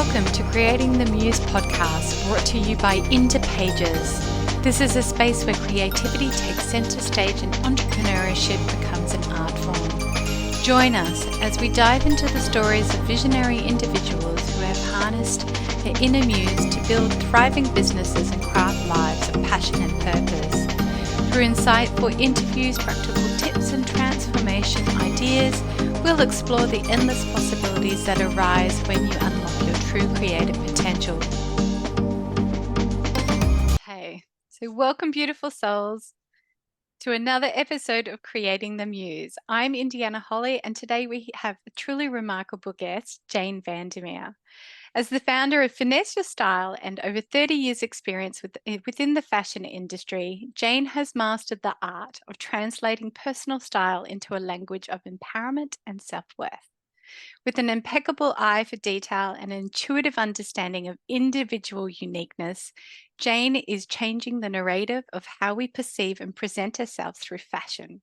Welcome to Creating the Muse podcast, brought to you by Into Pages. This is a space where creativity takes center stage and entrepreneurship becomes an art form. Join us as we dive into the stories of visionary individuals who have harnessed their inner muse to build thriving businesses and craft lives of passion and purpose. Through insightful interviews, practical tips and transformation ideas, we'll explore the endless possibilities that arise when you unlock your true creative potential. Hey, so welcome, beautiful souls, to another episode of Creating the Muse. I'm Indiana Holly, and today we have a truly remarkable guest, Jane Vandermeer. As the founder of Finesse Your Style and over 30 years experience within the fashion industry, Jane has mastered the art of translating personal style into a language of empowerment and self-worth. With an impeccable eye for detail and an intuitive understanding of individual uniqueness, Jane is changing the narrative of how we perceive and present ourselves through fashion.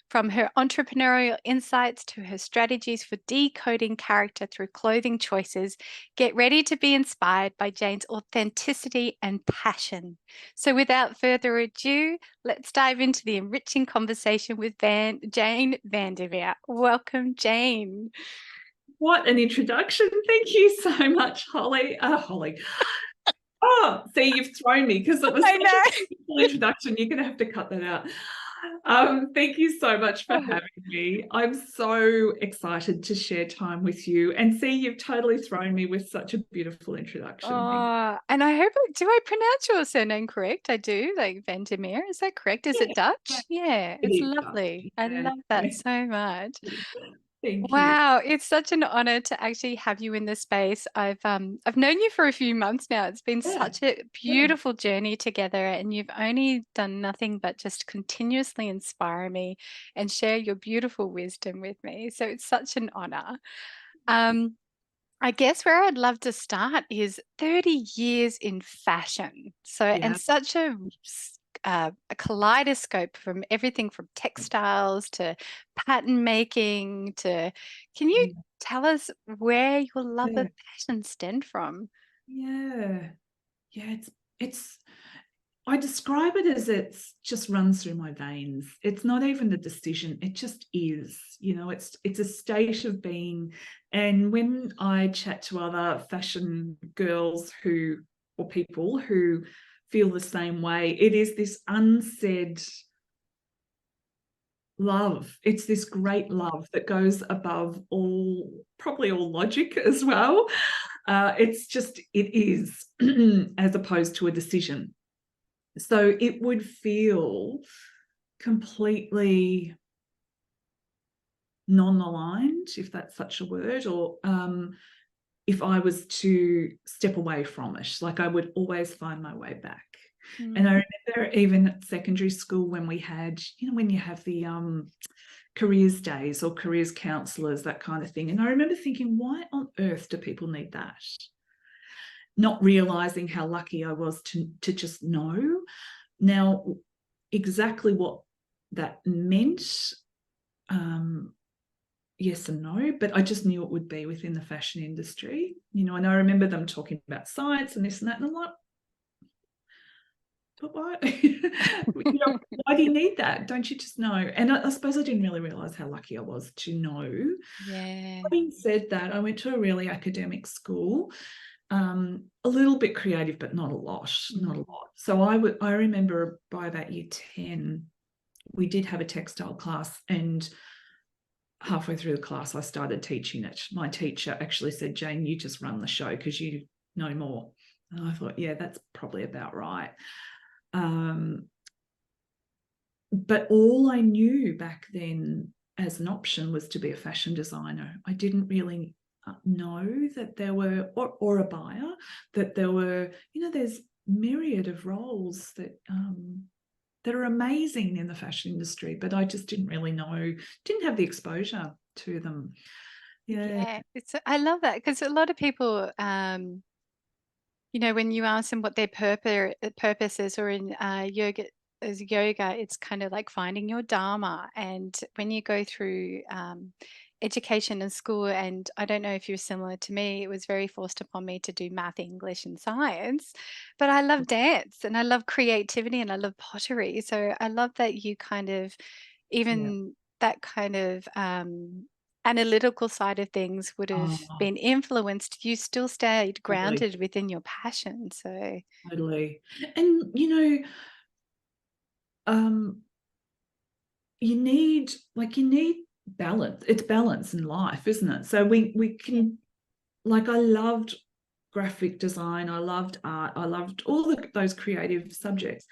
From her entrepreneurial insights to her strategies for decoding character through clothing choices, get ready to be inspired by Jane's authenticity and passion. So without further ado, let's dive into the enriching conversation with Jane Vandermeer. Welcome, Jane. What an introduction. Thank you so much, Holly. Holly. Oh, see, you've thrown me because it was such a beautiful introduction. You're going to have to cut that out. Thank you so much for having me. I'm so excited to share time with you. And see, you've totally thrown me with such a beautiful introduction. And I hope, do I pronounce your surname correct? I do, like Vandermeer. Is that correct? Is it Dutch? Yeah, it's lovely. I love that so much. Thank you. Wow, it's such an honor to actually have you in this space. I've known you for a few months now. It's been such a beautiful journey together, and you've only done nothing but just continuously inspire me and share your beautiful wisdom with me. So it's such an honor. I guess where I'd love to start is 30 years in fashion. So, and such a kaleidoscope from everything from textiles to pattern making to, can you tell us where your love of fashion stemmed from? It's I describe it as it's just runs through my veins. It's not even a decision. It just is, it's a state of being. And when I chat to other fashion girls or people who feel the same way, it is this unsaid love. It's this great love that goes above probably all logic as well. It is, as opposed to a decision. So it would feel completely non-aligned, if that's such a word, or if I was to step away from it, like I would always find my way back. And I remember even at secondary school when we had, when you have the careers days or careers counsellors, that kind of thing. And I remember thinking, why on earth do people need that? Not realizing how lucky I was to just know. Now, exactly what that meant, yes and no, but I just knew it would be within the fashion industry, and I remember them talking about science and this and that, and I'm like, but why? Why do you need that? Don't you just know? And I suppose I didn't really realize how lucky I was to know. Having said that, I went to a really academic school, a little bit creative, but not a lot. So I remember by about year 10, we did have a textile class, and halfway through the class, I started teaching it. My teacher actually said, Jane, you just run the show because you know more. And I thought, yeah, that's probably about right. But all I knew back then as an option was to be a fashion designer. I didn't really know that there were, or a buyer, that there were, there's myriad of roles that are amazing in the fashion industry, but I just didn't really know, didn't have the exposure to them. I love that, because a lot of people, when you ask them what their purpose is, or in yoga, it's kind of like finding your dharma. And when you go through education and school, and I don't know if you're similar to me, it was very forced upon me to do math, English, and science. But I love dance and I love creativity and I love pottery. So I love that you kind of, Yeah. even that kind of analytical side of things would have Oh, been influenced. You still stayed totally, grounded within your passion. So, totally. And um, you need balance. It's balance in life, isn't it? So we yeah. can, like, I loved graphic design, I loved art, I loved all those creative subjects.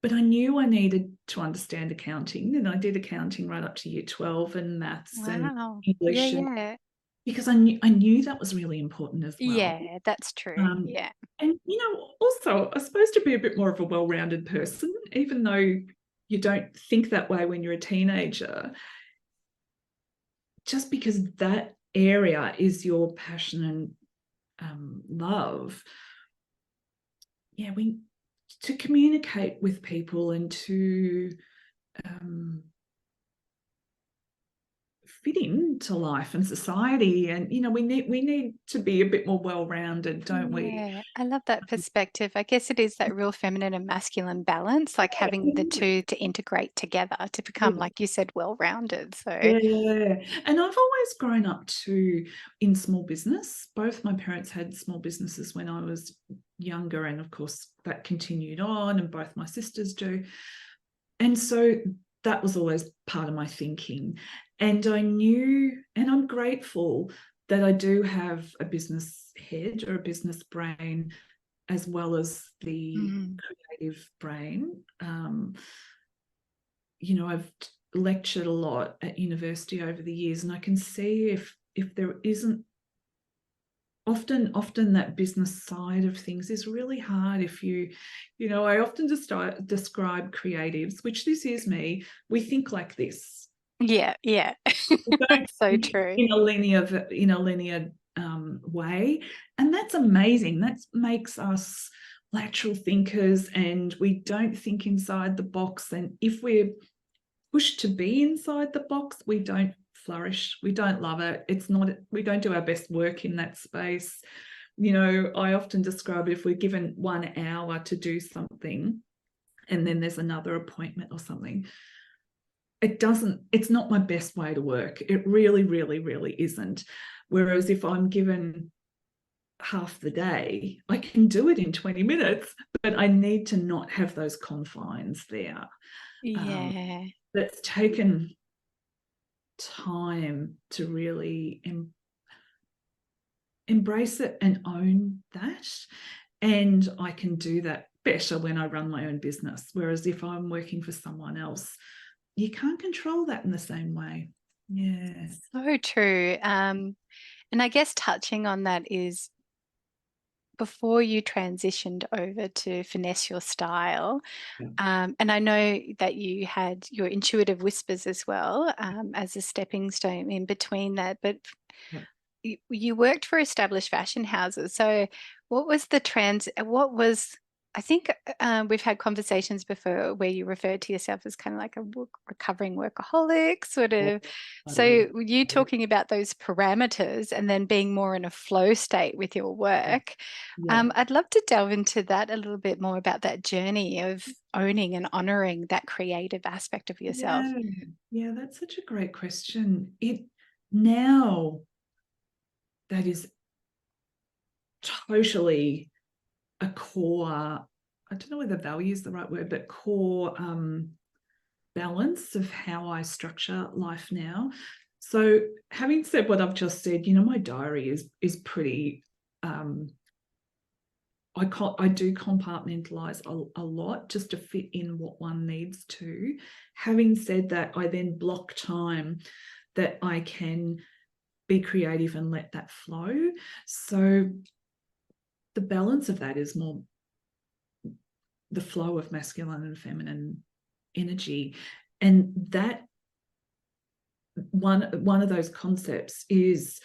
But I knew I needed to understand accounting, and I did accounting right up to year 12, and maths and Wow. Yeah, English, and yeah. because I knew that was really important as well. Yeah, that's true. Um, Yeah. and also I'm supposed to be a bit more of a well-rounded person, even though you don't think that way when you're a teenager, just because that area is your passion and love. Yeah, we to communicate with people and to um, fit into life and society, and we need to be a bit more well-rounded, don't we? Yeah, I love that perspective. I guess it is that real feminine and masculine balance, like having the two to integrate together to become, like you said, well-rounded. So, Yeah, and I've always grown up in small business. Both my parents had small businesses when I was younger, and of course that continued on, and both my sisters do. And so that was always part of my thinking. And I knew, and I'm grateful that I do have a business head or a business brain as well as the mm, creative brain. I've lectured a lot at university over the years, and I can see if there isn't often that business side of things is really hard. If I often just describe creatives, which this is me. We think like this. yeah, yeah. We don't So think true. in a linear way, and that's amazing. That makes us lateral thinkers, and we don't think inside the box. And if we're pushed to be inside the box, we don't flourish. We don't love it. We don't do our best work in that space. I often describe it, if we're given 1 hour to do something and then there's another appointment or something, it's not my best way to work. It really, really, really isn't. Whereas if I'm given half the day, I can do it in 20 minutes, but I need to not have those confines there. Yeah. That's taken time to really embrace it and own that. And I can do that better when I run my own business. Whereas if I'm working for someone else, you can't control that in the same way. Yeah. So true. And I guess touching on that is before you transitioned over to Finesse Your Style, Yeah. and I know that you had your intuitive whispers as well, as a stepping stone in between that, but Yeah. you worked for established fashion houses. So what was, I think we've had conversations before where you referred to yourself as kind of like a recovering workaholic, sort Yeah. of. Totally. So were you talking about those parameters and then being more in a flow state with your work? Yeah. I'd love to delve into that a little bit more, about that journey of owning and honoring that creative aspect of yourself. Yeah. Yeah. That's such a great question. Now that is totally a core, I don't know whether value is the right word, but core balance of how I structure life now. So, having said what I've just said, my diary is pretty. I do compartmentalize a lot just to fit in what one needs to. Having said that, I then block time that I can be creative and let that flow. So the balance of that is more the flow of masculine and feminine energy, and that one of those concepts is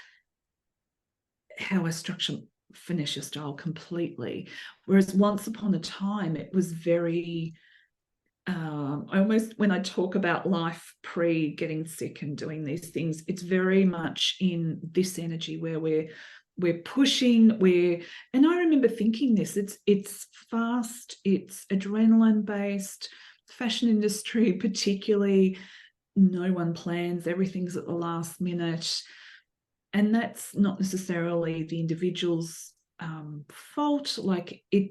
how I structure Finesse Your Style completely. Whereas once upon a time, it was very I almost, when I talk about life pre getting sick and doing these things, it's very much in this energy where we're pushing, and I remember thinking this, it's fast, it's adrenaline based, fashion industry particularly, no one plans, everything's at the last minute. And that's not necessarily the individual's fault. Like, it,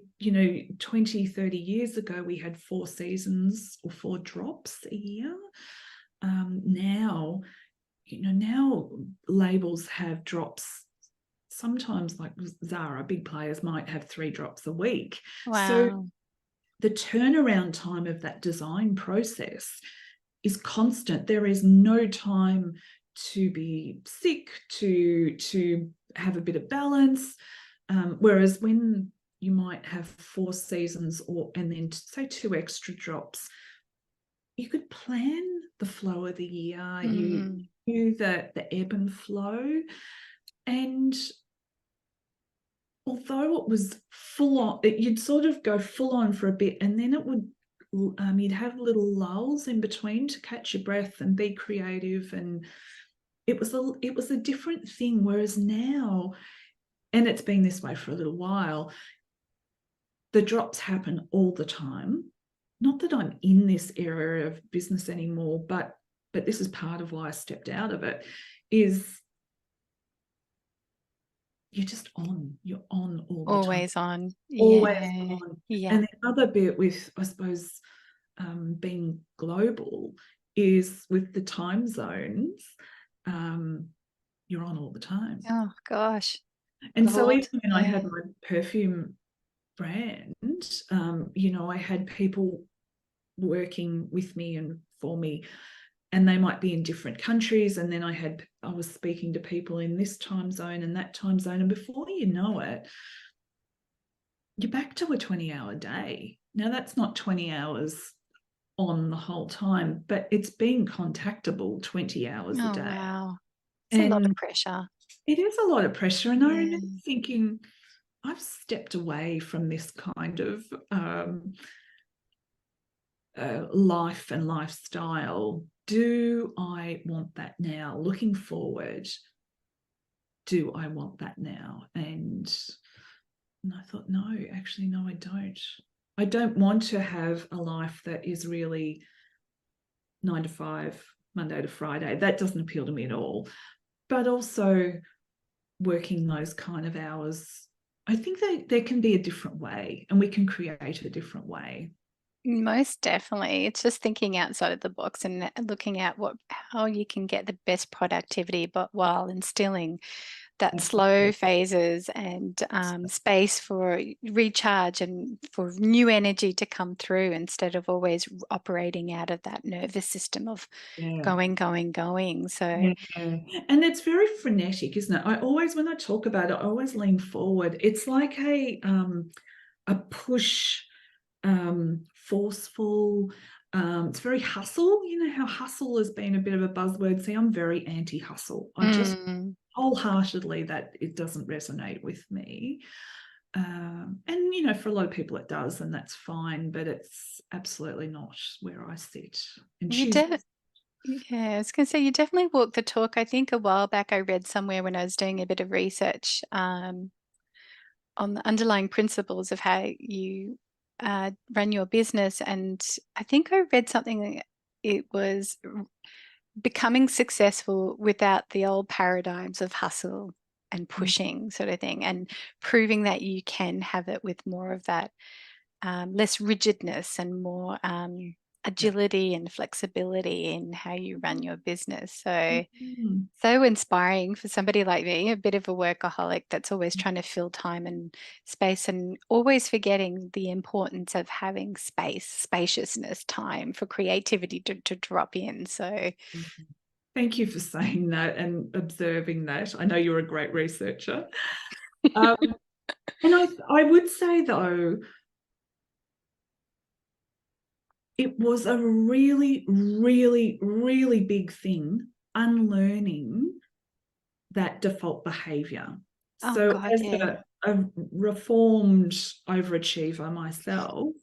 20, 30 years ago, we had 4 seasons or 4 drops a year. Now, now labels have drops. Sometimes, like Zara, big players might have 3 drops a week. So Wow. the turnaround time of that design process is constant. There is no time to be sick, to have a bit of balance. Whereas when you might have 4 seasons, and then say 2 extra drops, you could plan the flow of the year, you the ebb and flow. And although it was full on, you'd sort of go full on for a bit, and then it would, you'd have little lulls in between to catch your breath and be creative. And it was a different thing. Whereas now, and it's been this way for a little while, the drops happen all the time. Not that I'm in this area of business anymore, but this is part of why I stepped out of it, is you're just on. You're on all the time. Always on. Always Yeah. on. Yeah. And the other bit with, I suppose, being global is with the time zones, you're on all the time. Oh gosh. And so Gold. even when I Yeah. had my perfume brand, I had people working with me and for me, and they might be in different countries. And then I was speaking to people in this time zone and that time zone. And before you know it, you're back to a 20-hour day. Now, that's not 20 hours on the whole time, but it's being contactable 20 hours a Oh day. wow. It's a lot of And pressure. it is a lot of pressure. And I Yeah. remember thinking, I've stepped away from this kind of life and lifestyle. Do I want that now? Looking forward, do I want that now? And I thought, no, actually, no, I don't. I don't want to have a life that is really 9 to 5, Monday to Friday. That doesn't appeal to me at all. But also working those kind of hours, I think that there can be a different way, and we can create a different way. Most definitely. It's just thinking outside of the box and looking at how you can get the best productivity, but while instilling that slow Absolutely. phases and space for recharge and for new energy to come through instead of always operating out of that nervous system of Yeah. going, going, going. So, Yeah. And it's very frenetic, isn't it? I always, when I talk about it, I always lean forward. It's like a push, forceful. It's very hustle. You know how hustle has been a bit of a buzzword. See, I'm very anti-hustle. I just mm, wholeheartedly that it doesn't resonate with me. And for a lot of people it does, and that's fine. But it's absolutely not where I sit and you choose. did. Yeah, I was going to say you definitely walk the talk. I think a while back I read somewhere when I was doing a bit of research on the underlying principles of how you run your business. And I think I read something, it was becoming successful without the old paradigms of hustle and pushing sort of thing, and proving that you can have it with more of that less rigidness and more Yeah. agility and flexibility in how you run your business. So Mm. so inspiring for somebody like me, a bit of a workaholic that's always trying to fill time and space and always forgetting the importance of having space, spaciousness, time for creativity to drop in. So, Thank you for saying that and observing that. I know you're a great researcher. Um, and I would say, though, it was a really, really, really big thing unlearning that default behavior. oh So God, as yeah. a reformed overachiever myself,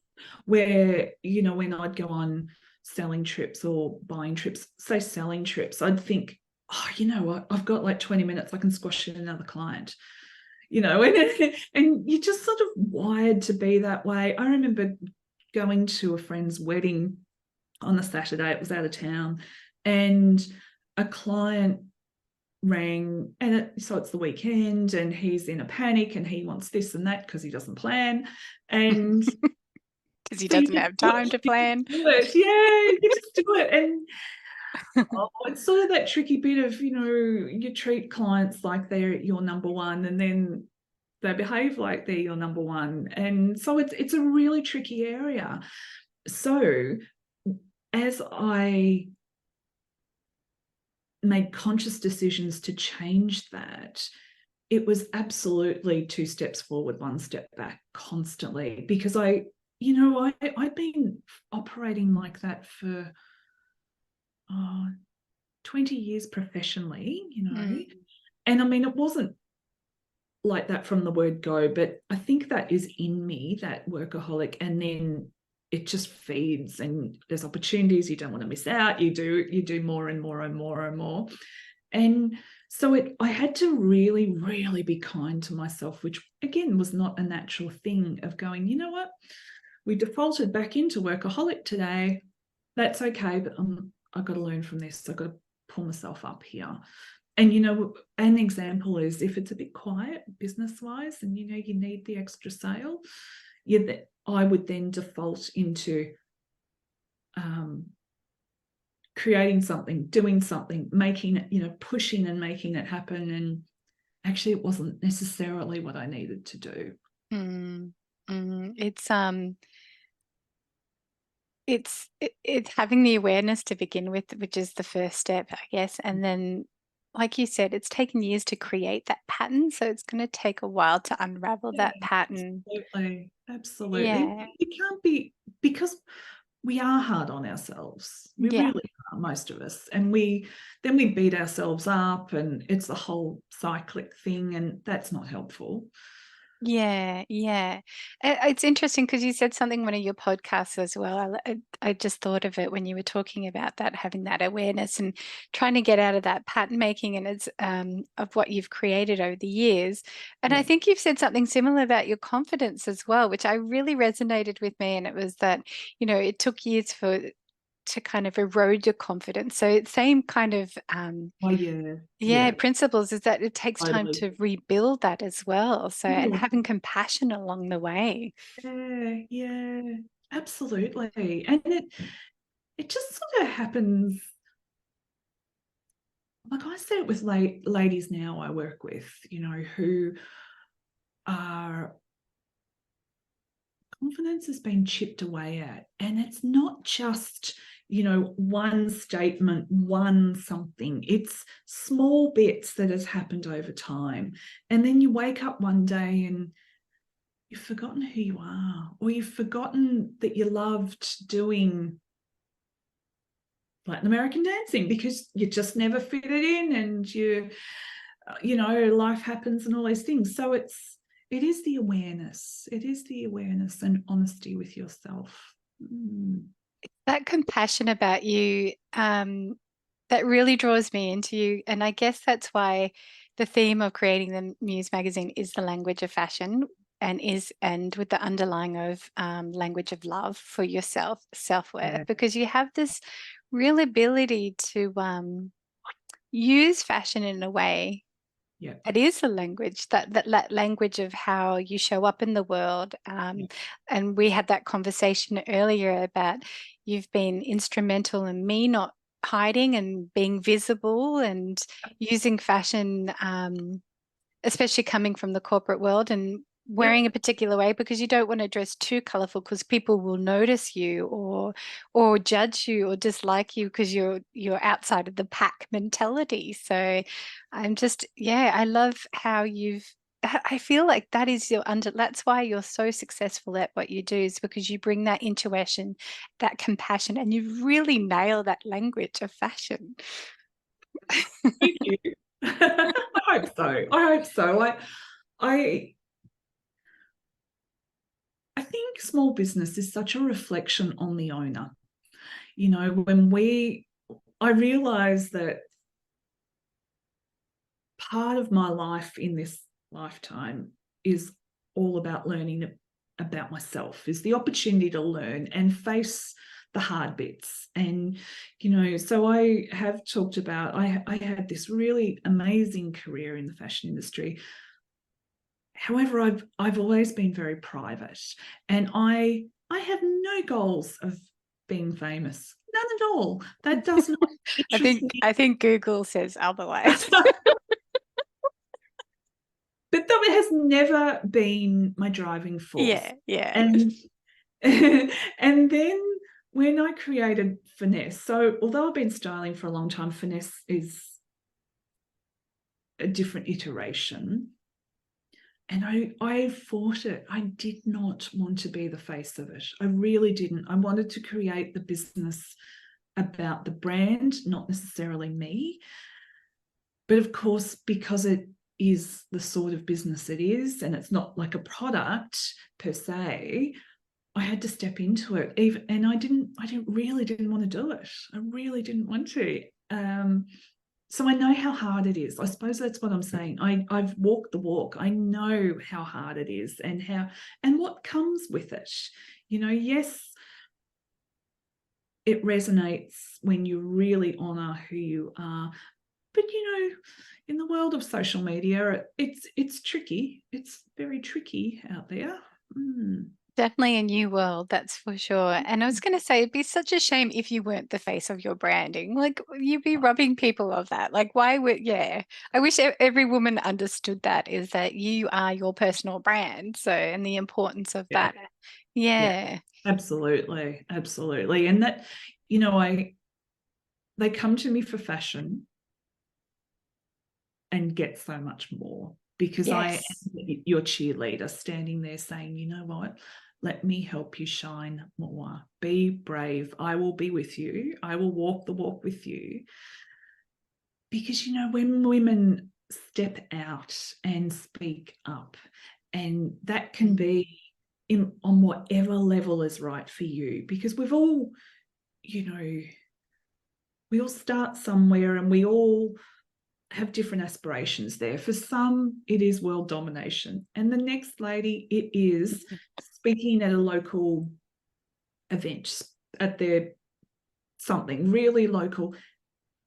where, you know, when I'd go on selling trips or buying trips, say selling trips, I'd think, oh, you know what, I've got like 20 minutes, I can squash in another client, you know, and you're just sort of wired to be that way. I remember going to a friend's wedding on a Saturday, it was out of town, and a client rang, and so it's the weekend and he's in a panic and he wants this and that because he doesn't plan, and Because he so you doesn't just have do time it, to plan. yeah, you just do it. And oh, it's sort of that tricky bit of, you know, you treat clients like they're your number one, and then they behave like they're your number one, and so it's a really tricky area. So as I made conscious decisions to change that, it was absolutely 2 steps forward, 1 step back constantly, because I'd been operating like that for 20 years professionally, you know. Mm. And I mean, it wasn't like that from the word go, but I think that is in me, that workaholic, and then it just feeds, and there's opportunities you don't want to miss out. You do more and more and more and more. And so I had to really, really be kind to myself, which again was not a natural thing, of going, you know what, we defaulted back into workaholic today. That's okay, but I've got to learn from this. I've got to pull myself up here. And, you know, an example is if it's a bit quiet business-wise and, you know, you need the extra sale, I would then default into creating something, doing something, making it, you know, pushing and making it happen. And actually it wasn't necessarily what I needed to do. Mm. It's having the awareness to begin with, which is the first step, I guess. And then, like you said, it's taken years to create that pattern. So it's going to take a while to unravel Yeah, that pattern. absolutely. Yeah. You can't be, because we are hard on ourselves. We Yeah. really are, most of us. And then we beat ourselves up, and it's the whole cyclic thing, and that's not helpful. Yeah, yeah. It's interesting because you said something in one of your podcasts as well. I just thought of it when you were talking about that, having that awareness and trying to get out of that pattern making, and it's of what you've created over the years. And I Yeah. think you've said something similar about your confidence as well, which I really resonated with me. And it was that, you know, it took years to kind of erode your confidence. So it's same kind of Oh yeah. yeah, Yeah. principles is that it takes time Totally. to rebuild that as well. So, and Totally. having compassion along the way. Yeah, yeah, absolutely. And it just sort of happens. Like I see it with ladies now I work with, you know, who are, confidence has been chipped away at. And it's not just, you know, one statement, one something. It's small bits that has happened over time. And then you wake up one day and you've forgotten who you are, or you've forgotten that you loved doing Latin American dancing because you just never fit it in, and you know, life happens and all these things. So it is the awareness. It is the awareness and honesty with yourself. Mm. That compassion about you, that really draws me into you. And I guess that's why the theme of creating the Muse magazine is the language of fashion and with the underlying of language of love for yourself, self-worth, Yeah, because you have this real ability to use fashion in a way yeah, that is a language, that language of how you show up in the world. yeah. And we had that conversation earlier about you've been instrumental in me not hiding and being visible and using fashion, especially coming from the corporate world and wearing Yep. a particular way because you don't want to dress too colorful because people will notice you or judge you or dislike you because you're outside of the pack mentality. So I'm just, yeah, I love how I feel like that is that's why you're so successful at what you do, is because you bring that intuition, that compassion, and you really nail that language of fashion. Thank you. I hope so. I hope so. I I think think small business is such a reflection on the owner. You know, I realize that part of my life in this lifetime is all about learning about myself, is the opportunity to learn and face the hard bits. And, you know, so I have talked about, I had this really amazing career in the fashion industry. However, I've always been very private, and I have no goals of being famous. None at all. That does not interest me. I think Google says otherwise. But that has never been my driving force. Yeah. And and then when I created Finesse, so although I've been styling for a long time, Finesse is a different iteration. And I fought it. I did not want to be the face of it. I really didn't. I wanted to create the business about the brand, not necessarily me. But of course, because it is the sort of business it is, and it's not like a product per se, I had to step into it. And I really didn't want to do it. I really didn't want to. So I know how hard it is. I suppose that's what I'm saying. I've walked the walk. I know how hard it is and what comes with it. You know, yes, it resonates when you really honor who you are. But, you know, in the world of social media, it's tricky. It's very tricky out there. Definitely a new world, that's for sure. And I was going to say, it'd be such a shame if you weren't the face of your branding. Like, you'd be robbing people of that. Like, why would, yeah. I wish every woman understood that, is that you are your personal brand. So, and the importance of Yeah. that. Yeah. Absolutely. Absolutely. And that, you know, they come to me for fashion and get so much more, because I am Yes. your cheerleader, standing there saying, you know what, let me help you shine more. Be brave. I will be with you. I will walk the walk with you. Because, you know, when women step out and speak up, and that can be on whatever level is right for you, because we've all, you know, we all start somewhere and we all have different aspirations there. For some, it is world domination. And the next lady, it is speaking at a local event, at their something really local.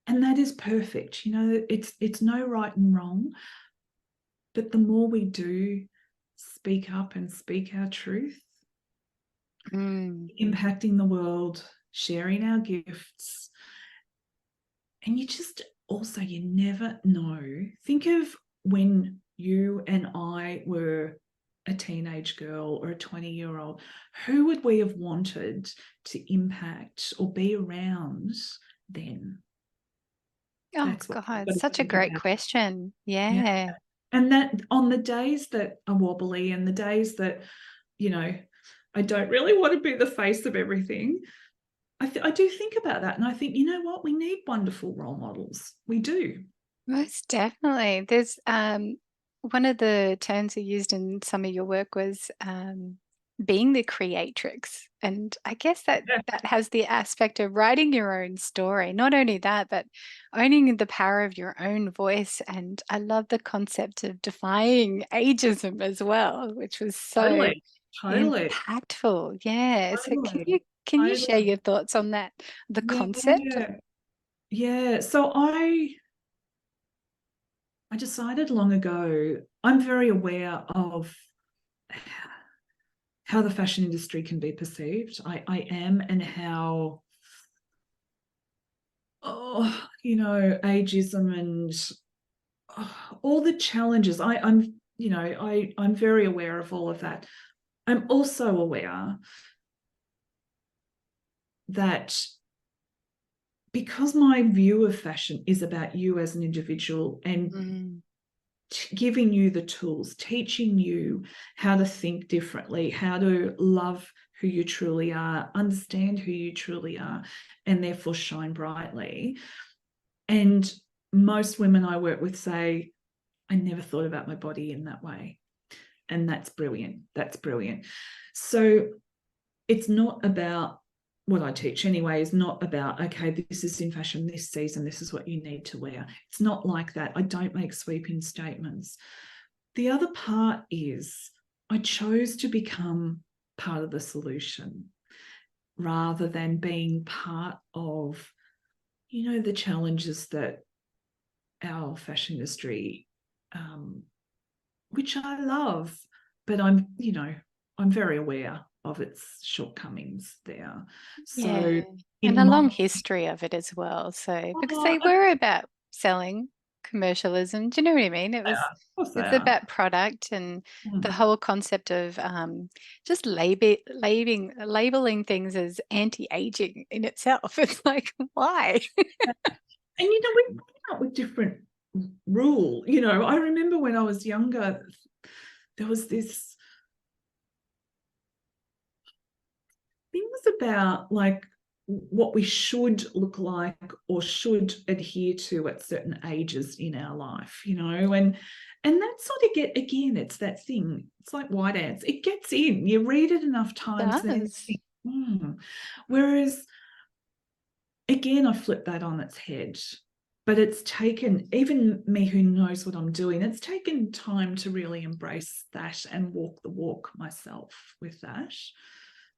And that is perfect. You know, it's no right and wrong. But the more we do speak up and speak our truth, impacting the world, sharing our gifts, and you never know. Think of when you and I were a teenage girl or a 20-year-old, who would we have wanted to impact or be around then? Oh, That's what God, we've got to such a think great about. question. Yeah. Yeah. And that on the days that are wobbly and the days that, you know, I don't really want to be the face of everything, I do think about that, and I think, you know what, we need wonderful role models. We do. Most definitely. There's one of the terms you used in some of your work was being the creatrix. And I guess that Yeah. that has the aspect of writing your own story. Not only that, but owning the power of your own voice. And I love the concept of defying ageism as well, which was so Totally. impactful. Yeah. So Totally. can you share Totally. your thoughts on that, the concept? Yeah. Yeah. So I decided long ago, I'm very aware of how the fashion industry can be perceived. I am, and how, you know, ageism and all the challenges. I'm very aware of all of that. I'm also aware that because my view of fashion is about you as an individual and giving you the tools, teaching you how to think differently, how to love who you truly are, understand who you truly are, and therefore shine brightly. And most women I work with say, I never thought about my body in that way. And that's brilliant. That's brilliant. So it's not about, what I teach anyway is not about, okay, this is in fashion this season, this is what you need to wear. It's not like that. I don't make sweeping statements. The other part is I chose to become part of the solution rather than being part of, the challenges that our fashion industry, which I love, but I'm very aware of its shortcomings there. Yeah. So And in a my, long history of it as well. So, because oh, they were about selling commercialism. Do you know what I mean? of course they It's are. about product and the Mm. whole concept of just labeling things as anti-aging in itself. It's like, why? And we come up with different rule. I remember when I was younger, there was this things about like what we should look like or should adhere to at certain ages in our life, and that sort of it's that thing. It's like white ants. It gets in. You read it enough times, then you Does. think, Whereas, again, I flip that on its head. But it's taken, even me who knows what I'm doing, it's taken time to really embrace that and walk the walk myself with that.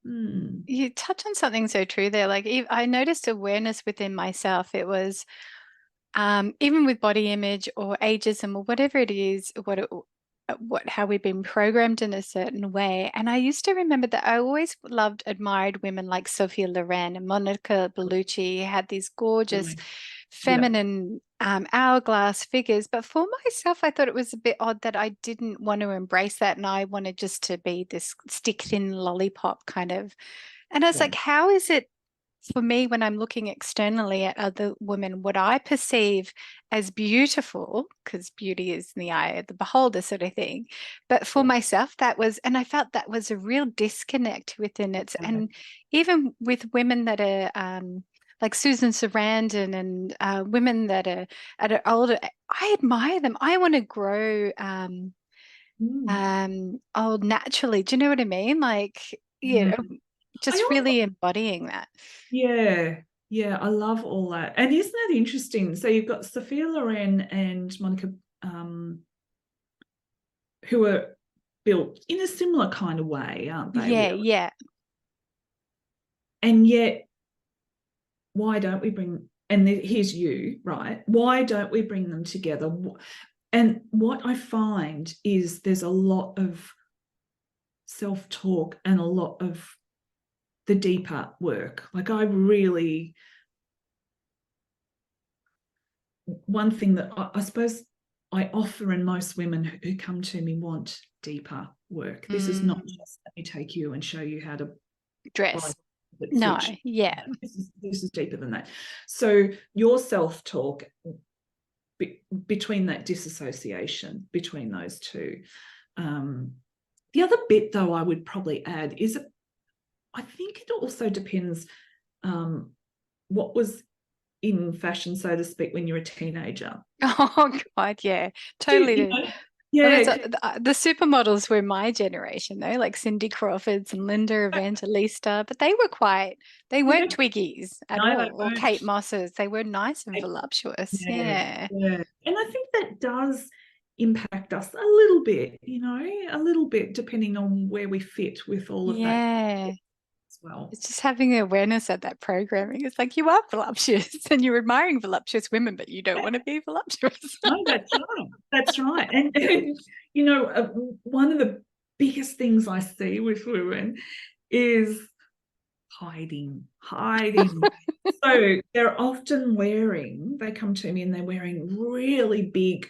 You touch on something so true there. Like I noticed awareness within myself. It was even with body image or ageism or whatever it is, how we've been programmed in a certain way. And I used to remember that I always admired women like Sophia Loren and Monica Bellucci had these gorgeous Really. Yeah. feminine hourglass figures. But for myself, I thought it was a bit odd that I didn't want to embrace that and I wanted just to be this stick thin lollipop kind of. And I was Yeah. like, how is it for me, when I'm looking externally at other women, what I perceive as beautiful, because beauty is in the eye of the beholder, sort of thing. But for myself, and I felt that was a real disconnect within it. Yeah. And even with women that are like Susan Sarandon and women that are at an older, I admire them. I want to grow Mm. old naturally. Do you know what I mean? Like, Mm. I just also, really embodying that. yeah, I love all that. And isn't that interesting? So you've got Sophia Loren and Monica, who are built in a similar kind of way, aren't they, Yeah, really? yeah. And yet, why don't we bring, and here's you, right? Why don't we bring them together? And what I find is there's a lot of self-talk and a lot of the deeper work. Like one thing that I suppose I offer, and most women who come to me want deeper work. This is not Mm, just let me take you and show you how to buy dress. that No, suits you. yeah. This is deeper than that. So your self-talk between that disassociation between those two. The other bit, though, I would probably add is I think it also depends what was in fashion, so to speak, when you're a teenager. Oh God, yeah. You, Totally. you Do. know, I was yeah, the supermodels were my generation though, like Cindy Crawfords and Linda Evangelista, but they yeah, weren't Twiggies at no, they all, or weren't. Kate Mosses. They were nice and voluptuous. Yeah, Yeah. yeah. And I think that does impact us a little bit, a little bit, depending on where we fit with all of that Yeah. as well. It's just having awareness of that programming. It's like you are voluptuous and you're admiring voluptuous women, but you don't Yeah, want to be voluptuous. no, that's right. That's right. And one of the biggest things I see with women is hiding. So they're often they come to me and they're wearing really big,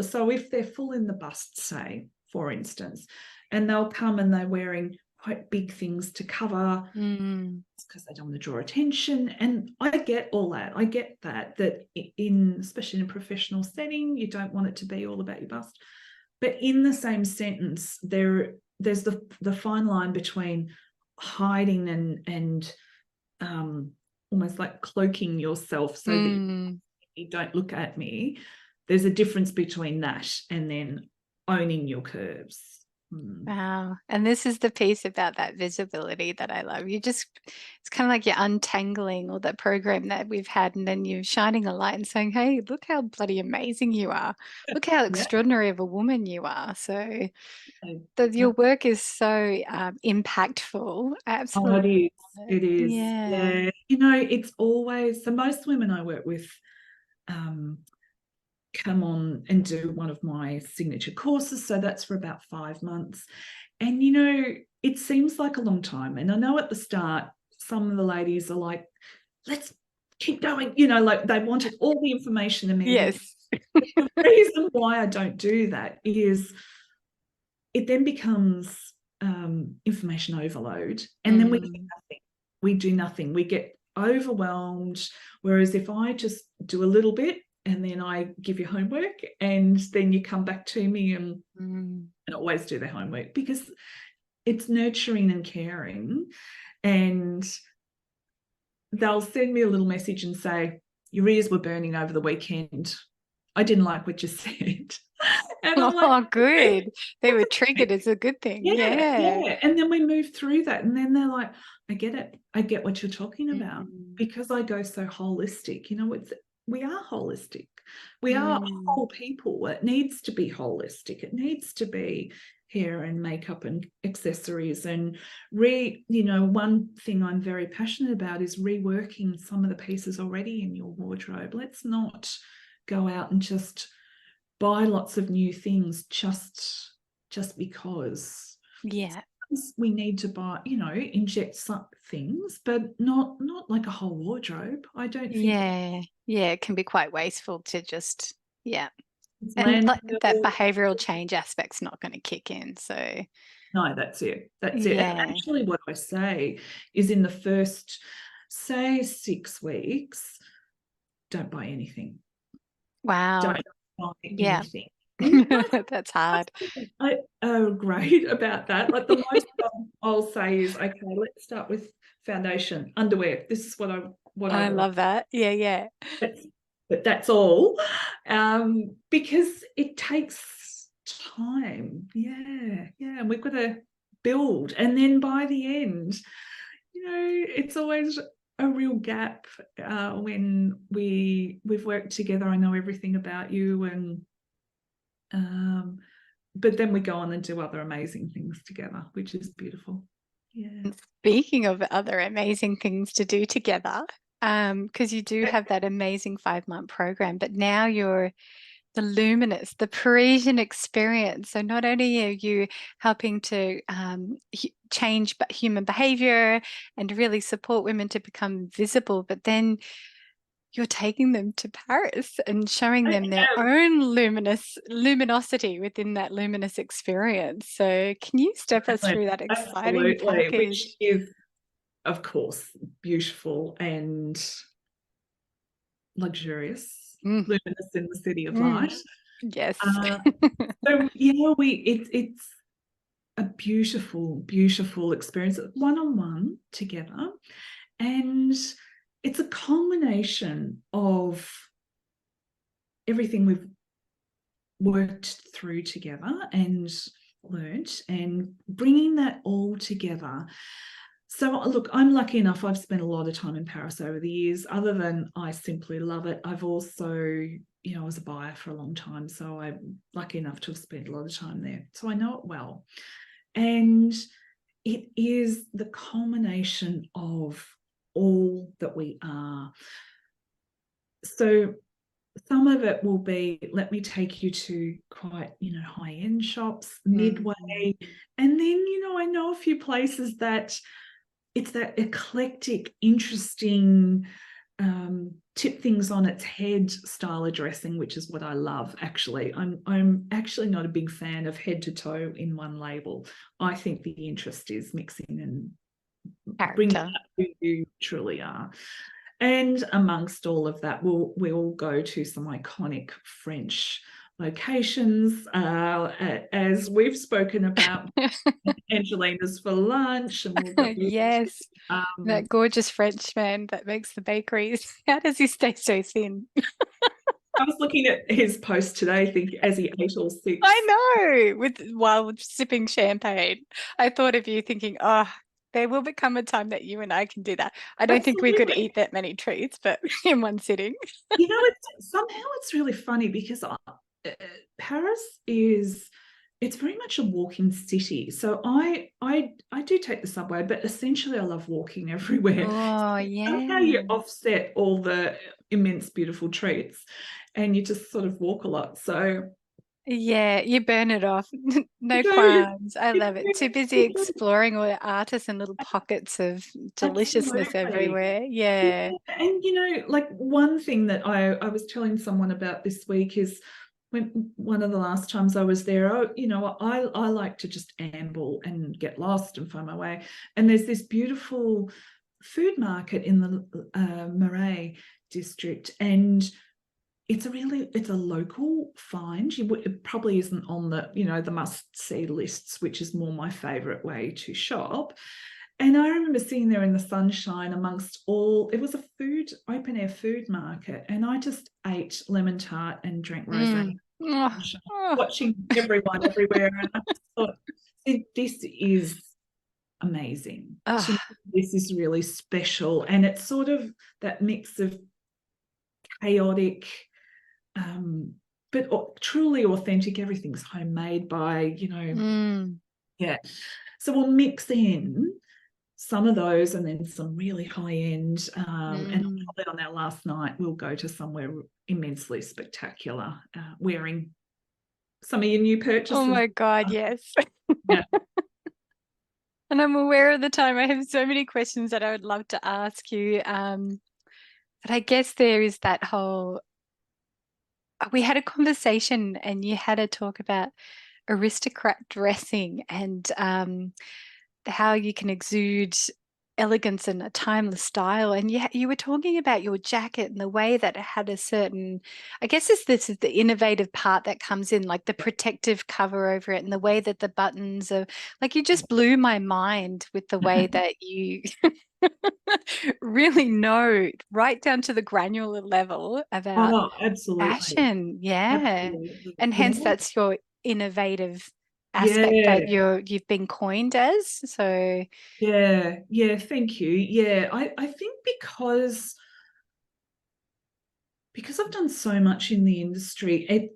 so if they're full in the bust, say, for instance, and they'll come and they're wearing quite big things to cover Mm. because they don't want to draw attention. And I get all that. I get that especially in a professional setting, you don't want it to be all about your bust. But in the same sentence, there's the fine line between hiding and almost like cloaking yourself so that Mm. you don't look at me. There's a difference between that and then owning your curves. Wow. And this is the piece about that visibility that I love. It's kind of like you're untangling all that program that we've had, and then you're shining a light and saying, hey, look how bloody amazing you are. Look how Yeah. extraordinary of a woman you are. So that your Yeah. work is so impactful. I Oh, it absolutely is. love it. It is. Yeah. Yeah. It's always, so most women I work with um, come on and do one of my signature courses. So that's for about 5 months. And, it seems like a long time. And I know at the start, some of the ladies are like, let's keep going, like they wanted all the information immediately. Yes. The reason why I don't do that is it then becomes information overload, and then we do Mm, nothing. We do nothing. We get overwhelmed. Whereas if I just do a little bit and then I give you homework and then you come back to me and always do the homework, because it's nurturing and caring. And they'll send me a little message and say, your ears were burning over the weekend. I didn't like what you said. And I'm like, Oh, okay. good. They were triggered. It's a good thing. Yeah, Yeah. yeah. And then we move through that. And then they're like, I get it. I get what you're talking about, Mm, because I go so holistic. We are holistic. We are mm, whole people. It needs to be holistic. It needs to be hair and makeup and accessories. And one thing I'm very passionate about is reworking some of the pieces already in your wardrobe. Let's not go out and just buy lots of new things just because yeah. we need to buy, inject some things, but not like a whole wardrobe. I don't think Yeah. Yeah. It can be quite wasteful to just, yeah. it's And like that landfill. behavioral change aspect's not going to kick in. So, No, that's it. That's it. And yeah. actually, what I say is, in the first, say, 6 weeks, don't buy anything. Wow. Don't buy Yeah. anything. And you guys That's hard. are great about that. Like, the most I'll say is, okay, let's start with foundation, underwear. This is what I I want. love that. Yeah. Yeah. But that's all, because it takes time. Yeah, yeah, and we've got to build, and then by the end, it's always a real gap when we've worked together. I know everything about you, and but then we go on and do other amazing things together, which is beautiful. Yeah. And speaking of other amazing things to do together, because you do have that amazing 5-month program, but now you're the luminous, the Parisian experience. So not only are you helping to change human behavior and really support women to become visible, but then you're taking them to Paris and showing I them their am. own luminosity within that luminous experience. So can you step us through that exciting Absolutely, which package? is, of course, beautiful and luxurious, Mm, luminous in the city of mm, light. yes. Uh, so it's a beautiful, beautiful experience, one-on-one together, and it's a culmination of everything we've worked through together and learnt, and bringing that all together. So look, I'm lucky enough, I've spent a lot of time in Paris over the years. Other than I simply love it, I've also, I was a buyer for a long time, so I'm lucky enough to have spent a lot of time there. So I know it well. And it is the culmination of all that we are. So some of it will be, let me take you to quite, high-end shops, midway. Mm, And then, I know a few places that it's that eclectic, interesting, tip things on its head style of dressing, which is what I love. Actually, I'm actually not a big fan of head to toe in one label. I think the interest is mixing and bringing character. out who you truly are. And amongst all of that, we'll go to some iconic French locations, as we've spoken about. Angelina's for lunch, and we'll go to Yes, that gorgeous Frenchman that makes the bakeries. How does he stay so thin? I was looking at his post today, as he ate all six. I know, while sipping champagne. I thought of you thinking, oh, there will become a time that you and I can do that. I don't think we could Absolutely. eat that many treats, but in one sitting. You know, it's really funny because Paris is it's very much a walking city. So I do take the subway, but essentially I love walking everywhere. Oh, Somehow you yeah. offset all the immense beautiful treats and you just sort of walk a lot. So Yeah, you burn it off. you No do, qualms. I you love it. Too busy do, exploring all the artists and little pockets of deliciousness absolutely. everywhere. Yeah, Yeah. and you know, like one thing that I was telling someone about this week is when one of the last times I was there, you know, I like to just amble and get lost and find my way. And there's this beautiful food market in the Marais district, and it's a local find. It probably isn't on the must-see lists, which is more my favorite way to shop. And I remember sitting there in the sunshine amongst it was a open air food market. And I just ate lemon tart and drank rosé, Mm. Oh, oh, watching everyone everywhere. And I just thought, this is amazing. To me, oh. this is really special. And it's sort of that mix of chaotic, but truly authentic. Everything's homemade by, Mm. yeah. So we'll mix in some of those and then some really high end. And Mm. probably on our last night, we'll go to somewhere immensely spectacular, wearing some of your new Oh purchases. my God, yes. Yeah. And I'm aware of the time. I have so many questions that I would love to ask you. But I guess there is that whole, we had a conversation and you had a talk about aristocrat dressing and how you can exude elegance and a timeless style. And you were talking about your jacket and the way that it had a certain, I guess this is the innovative part that comes in, like the protective cover over it and the way that the buttons are, like you just blew my mind with the way that you really know right down to the granular level about Oh, absolutely. fashion. Yeah. Absolutely. And Yeah. hence that's your innovative aspect Yeah. that you've been coined as. So, Yeah. Yeah. Thank you. Yeah. I think because I've done so much in the industry,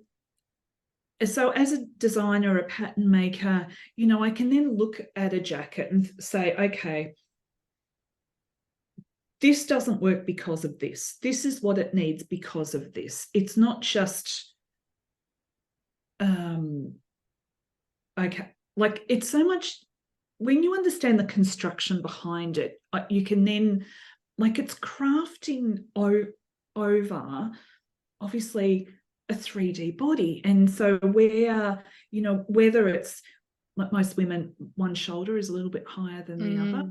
so as a designer, a pattern maker, I can then look at a jacket and say, okay, this doesn't work because of this. This is what it needs because of this. It's not just okay, like it's so much when you understand the construction behind it, you can then like it's crafting over obviously a 3D body. And so whether it's like most women, one shoulder is a little bit higher than the other,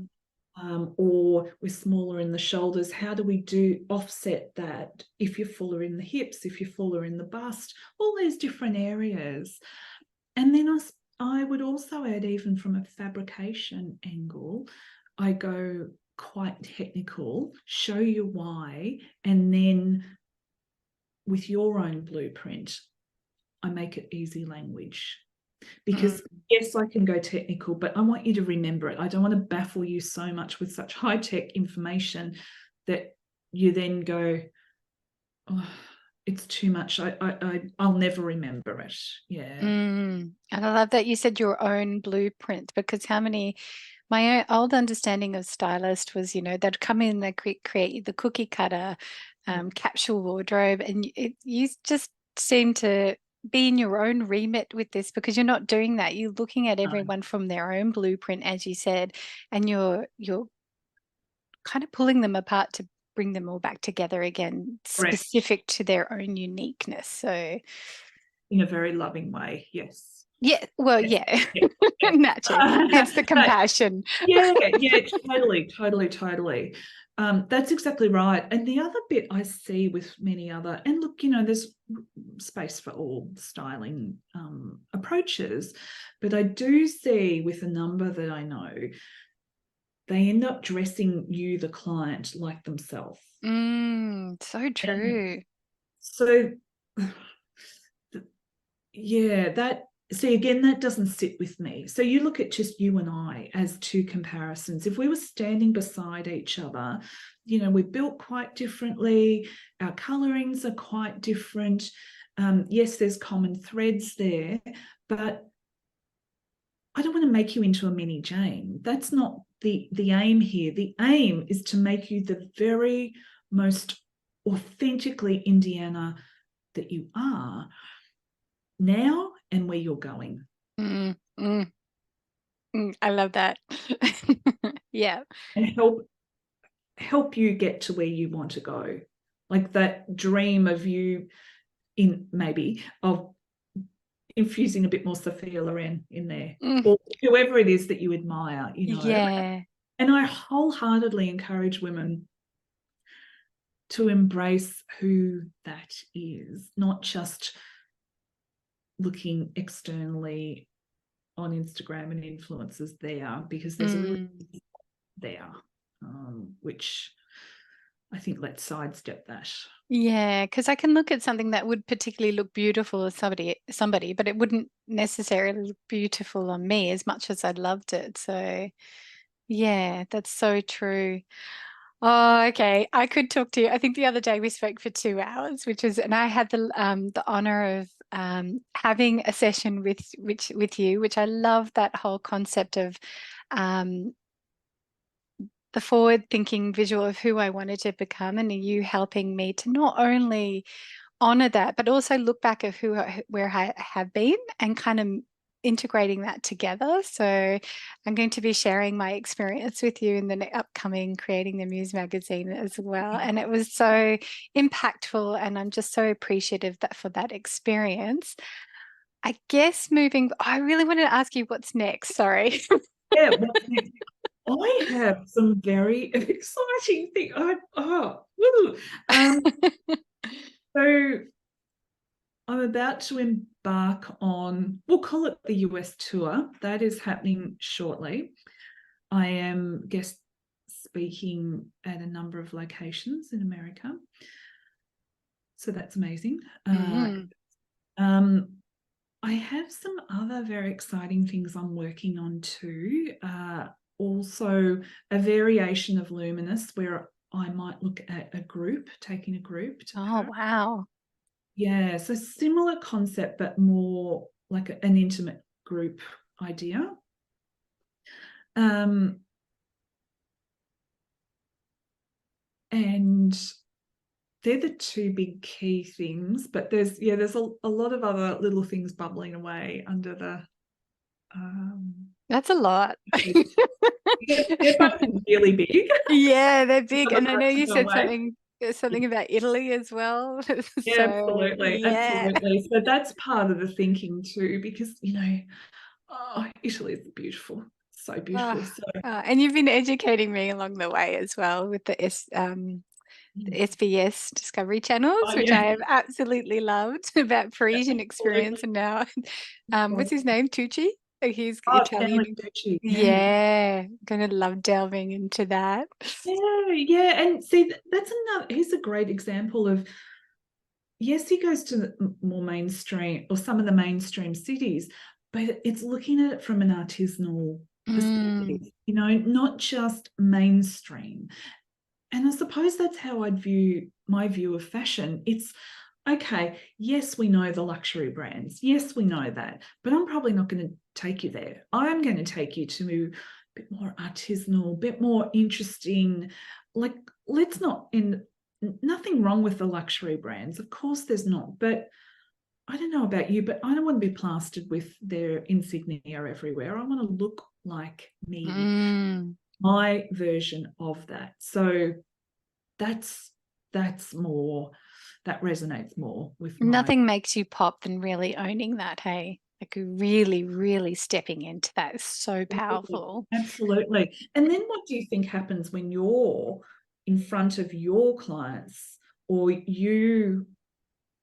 mm, or we're smaller in the shoulders. How do we offset that if you're fuller in the hips, if you're fuller in the bust, all those different areas. And then I would also add, even from a fabrication angle, I go quite technical, show you why, and then with your own blueprint, I make it easy language. mm, Because yes, I can go technical, but I want you to remember it. I don't want to baffle you so much with such high-tech information that you then go, oh, it's too much. I'll never remember it. Yeah. mm. And I love that you said your own blueprint because my old understanding of stylist was, they'd come in, they create the cookie cutter capsule wardrobe, and you just seem to be in your own remit with this because you're not doing that. You're looking at No, everyone from their own blueprint, as you said, and you're kind of pulling them apart to bring them all back together again, correct. specific to their own uniqueness. So In a very loving way. Yes. yeah, well, Yes. yeah, Yes. Yes. naturally, hence the But compassion. yeah, yeah, totally, totally, totally. That's exactly right. And the other bit I see with many other, and look, there's space for all styling approaches, but I do see with a number that I know, they end up dressing you, the client, like themselves. So And true. so yeah, that, see, again, that doesn't sit with me. So you look at just you and I as two comparisons. If we were standing beside each other, you know, we're built quite differently, our colorings are quite different. Yes, there's common threads there, but I don't want to make you into a mini Jane. That's not the aim here. The aim is to make you the very most authentically Indiana that you are now and where you're going. Mm, mm, I love that. Yeah. And help you get to where you want to go. Like that dream of you in maybe of infusing a bit more Sophia Loren in there, Mm, or whoever it is that you admire, you know. yeah. And I wholeheartedly encourage women to embrace who that is, not just looking externally on Instagram and influencers there, because there's a lot Mm. there, which I think let's sidestep that. Yeah, because I can look at something that would particularly look beautiful as somebody, but it wouldn't necessarily look beautiful on me as much as I loved it. So yeah, that's so true. Oh, okay. I could talk to you. I think the other day we spoke for 2 hours, and I had the honor of having a session with you, which I love that whole concept of um the forward thinking visual of who I wanted to become, and you helping me to not only honor that, but also look back at where I have been and kind of integrating that together. So I'm going to be sharing my experience with you in the upcoming Creating the Muse magazine as well. And it was so impactful, and I'm just so appreciative for that experience. I guess I really wanted to ask you what's next. Sorry. Yeah, what's next? I have some very exciting things. So I'm about to embark on, we'll call it the US tour. That is happening shortly. I am guest speaking at a number of locations in America. So that's amazing. Um, I have some other very exciting things I'm working on too. Also, a variation of Luminous where I might look at taking a group to Oh, Paris. wow. Yeah, so similar concept, but more like an intimate group idea. And they're the two big key things, but there's a lot of other little things bubbling away under the That's a lot. they're both really big. Yeah, they're big. And I know you Go said away. something about Italy as well. Yeah, So, absolutely. yeah. Absolutely. So that's part of the thinking too, because, Italy is beautiful. So beautiful. So And you've been educating me along the way as well with the SBS Discovery channels, oh which yeah, I have absolutely loved about Parisian experience. absolutely. And now, what's his name? Tucci? He's Oh, Stanley Italian. Tucci. Yeah. Yeah, gonna love delving into that. Yeah, yeah. And see, he's a great example of, yes, he goes to the more mainstream or some of the mainstream cities, but it's looking at it from an artisanal perspective, Mm, not just mainstream. And I suppose that's how I'd view my view of fashion. It's okay, yes, we know the luxury brands. Yes, we know that. But I'm probably not going to take you there. I'm going to take you to a bit more artisanal, a bit more interesting. Like, let's not, in nothing wrong with the luxury brands. Of course, there's not. But I don't know about you, but I don't want to be plastered with their insignia everywhere. I want to look like me, mm. my version of that. So that's more, that resonates more with my. Nothing makes you pop than really owning that, hey? Like really, really stepping into that is so powerful. Absolutely. And then what do you think happens when you're in front of your clients, or you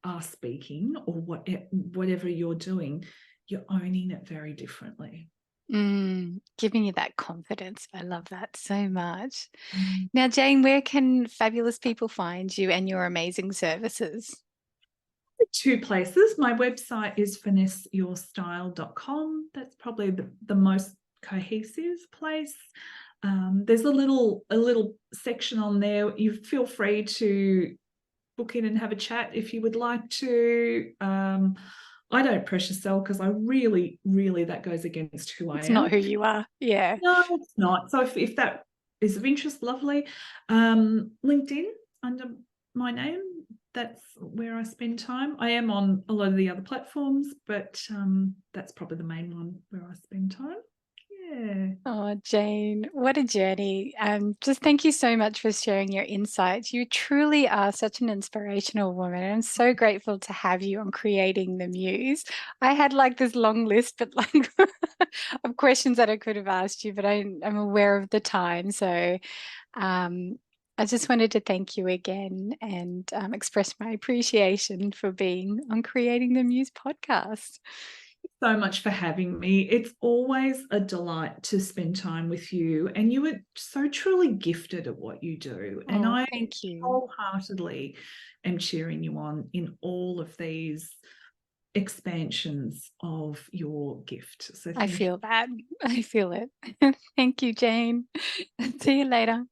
are speaking, or whatever you're doing, you're owning it very differently. Giving you that confidence. I love that so much. Mm. Now, Jane, where can fabulous people find you and your amazing services? two places. My website is finesseyourstyle.com. That's probably the most cohesive place. There's a little section on there. You feel free to book in and have a chat if you would like to. I don't pressure sell because I really, that goes against who I It's not am. who you are. Yeah. No, it's not. So if that is of interest, lovely. LinkedIn under my name, that's where I spend time. I am on a lot of the other platforms, but that's probably the main one where I spend time. Yeah. Oh, Jane, what a journey. Just thank you so much for sharing your insights. You truly are such an inspirational woman. I'm so grateful to have you on Creating the Muse. I had like this long list, but like of questions that I could have asked you, but I'm aware of the time. So I just wanted to thank you again and express my appreciation for being on Creating the Muse podcast. So much for having me. It's always a delight to spend time with you, and you are so truly gifted at what you do. And Oh, I thank you. wholeheartedly am cheering you on in all of these expansions of your gift. So I thank you. feel that. I feel it. Thank you, Jane. See you later.